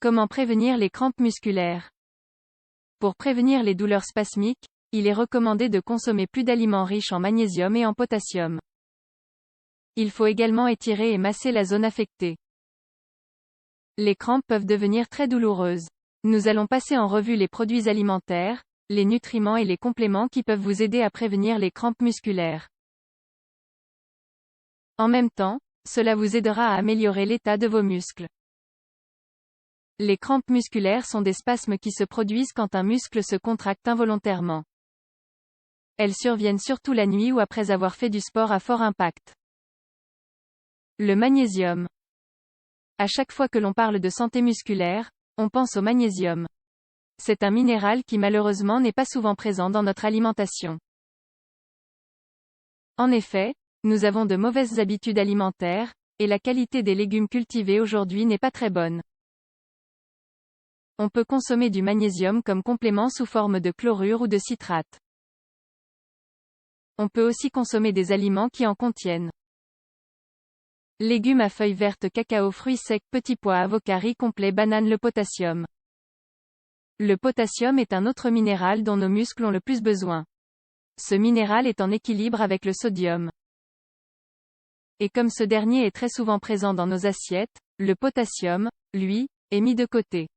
Comment prévenir les crampes musculaires? Pour prévenir les douleurs spasmiques, il est recommandé de consommer plus d'aliments riches en magnésium et en potassium. Il faut également étirer et masser la zone affectée. Les crampes peuvent devenir très douloureuses. Nous allons passer en revue les produits alimentaires, les nutriments et les compléments qui peuvent vous aider à prévenir les crampes musculaires. En même temps, cela vous aidera à améliorer l'état de vos muscles. Les crampes musculaires sont des spasmes qui se produisent quand un muscle se contracte involontairement. Elles surviennent surtout la nuit ou après avoir fait du sport à fort impact. Le magnésium. À chaque fois que l'on parle de santé musculaire, on pense au magnésium. C'est un minéral qui malheureusement n'est pas souvent présent dans notre alimentation. En effet, nous avons de mauvaises habitudes alimentaires, et la qualité des légumes cultivés aujourd'hui n'est pas très bonne. On peut consommer du magnésium comme complément sous forme de chlorure ou de citrate. On peut aussi consommer des aliments qui en contiennent. Légumes à feuilles vertes, cacao, fruits secs, petits pois, avocats, riz complet, banane. Le potassium. Le potassium est un autre minéral dont nos muscles ont le plus besoin. Ce minéral est en équilibre avec le sodium. Et comme ce dernier est très souvent présent dans nos assiettes, le potassium, lui, est mis de côté.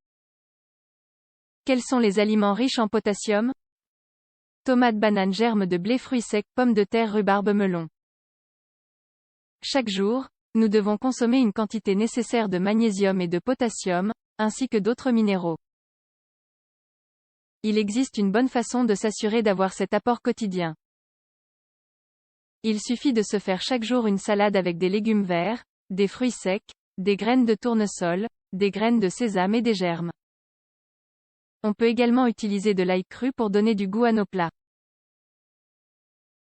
Quels sont les aliments riches en potassium? Tomates, bananes, germes de blé, fruits secs, pommes de terre, rhubarbe, melon. Chaque jour, nous devons consommer une quantité nécessaire de magnésium et de potassium, ainsi que d'autres minéraux. Il existe une bonne façon de s'assurer d'avoir cet apport quotidien. Il suffit de se faire chaque jour une salade avec des légumes verts, des fruits secs, des graines de tournesol, des graines de sésame et des germes. On peut également utiliser de l'ail cru pour donner du goût à nos plats.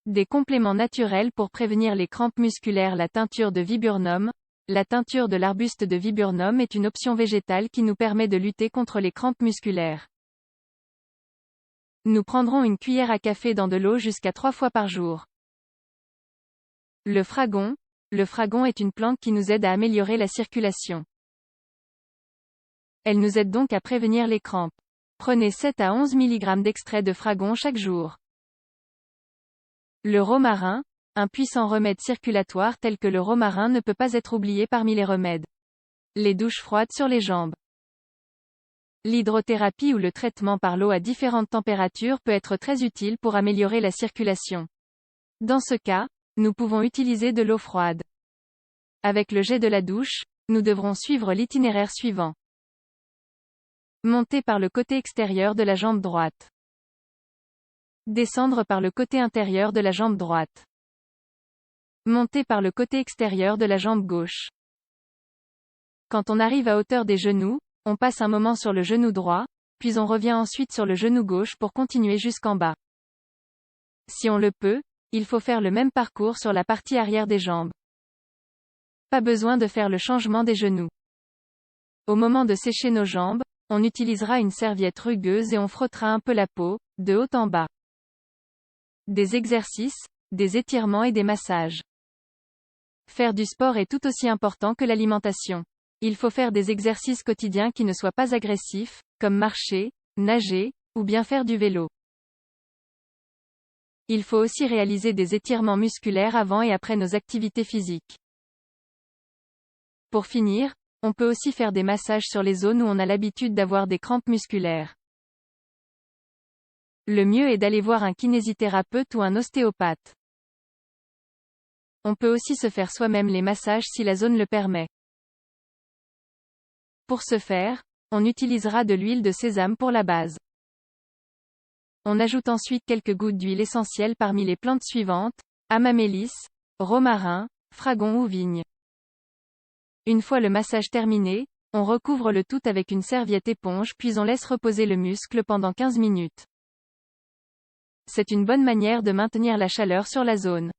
Des compléments naturels pour prévenir les crampes musculaires. La teinture de viburnum. La teinture de l'arbuste de viburnum est une option végétale qui nous permet de lutter contre les crampes musculaires. Nous prendrons une cuillère à café dans de l'eau jusqu'à 3 fois par jour. Le fragon. Le fragon est une plante qui nous aide à améliorer la circulation. Elle nous aide donc à prévenir les crampes. Prenez 7 à 11 mg d'extrait de fragon chaque jour. Le romarin. Un puissant remède circulatoire tel que le romarin ne peut pas être oublié parmi les remèdes. Les douches froides sur les jambes. L'hydrothérapie ou le traitement par l'eau à différentes températures peut être très utile pour améliorer la circulation. Dans ce cas, nous pouvons utiliser de l'eau froide. Avec le jet de la douche, nous devrons suivre l'itinéraire suivant. Monter par le côté extérieur de la jambe droite. Descendre par le côté intérieur de la jambe droite. Monter par le côté extérieur de la jambe gauche. Quand on arrive à hauteur des genoux, on passe un moment sur le genou droit, puis on revient ensuite sur le genou gauche pour continuer jusqu'en bas. Si on le peut, il faut faire le même parcours sur la partie arrière des jambes. Pas besoin de faire le changement des genoux. Au moment de sécher nos jambes, on utilisera une serviette rugueuse et on frottera un peu la peau, de haut en bas. Des exercices, des étirements et des massages. Faire du sport est tout aussi important que l'alimentation. Il faut faire des exercices quotidiens qui ne soient pas agressifs, comme marcher, nager, ou bien faire du vélo. Il faut aussi réaliser des étirements musculaires avant et après nos activités physiques. Pour finir, on peut aussi faire des massages sur les zones où on a l'habitude d'avoir des crampes musculaires. Le mieux est d'aller voir un kinésithérapeute ou un ostéopathe. On peut aussi se faire soi-même les massages si la zone le permet. Pour ce faire, on utilisera de l'huile de sésame pour la base. On ajoute ensuite quelques gouttes d'huile essentielle parmi les plantes suivantes: amamélis, romarin, fragon ou vigne. Une fois le massage terminé, on recouvre le tout avec une serviette éponge puis on laisse reposer le muscle pendant 15 minutes. C'est une bonne manière de maintenir la chaleur sur la zone.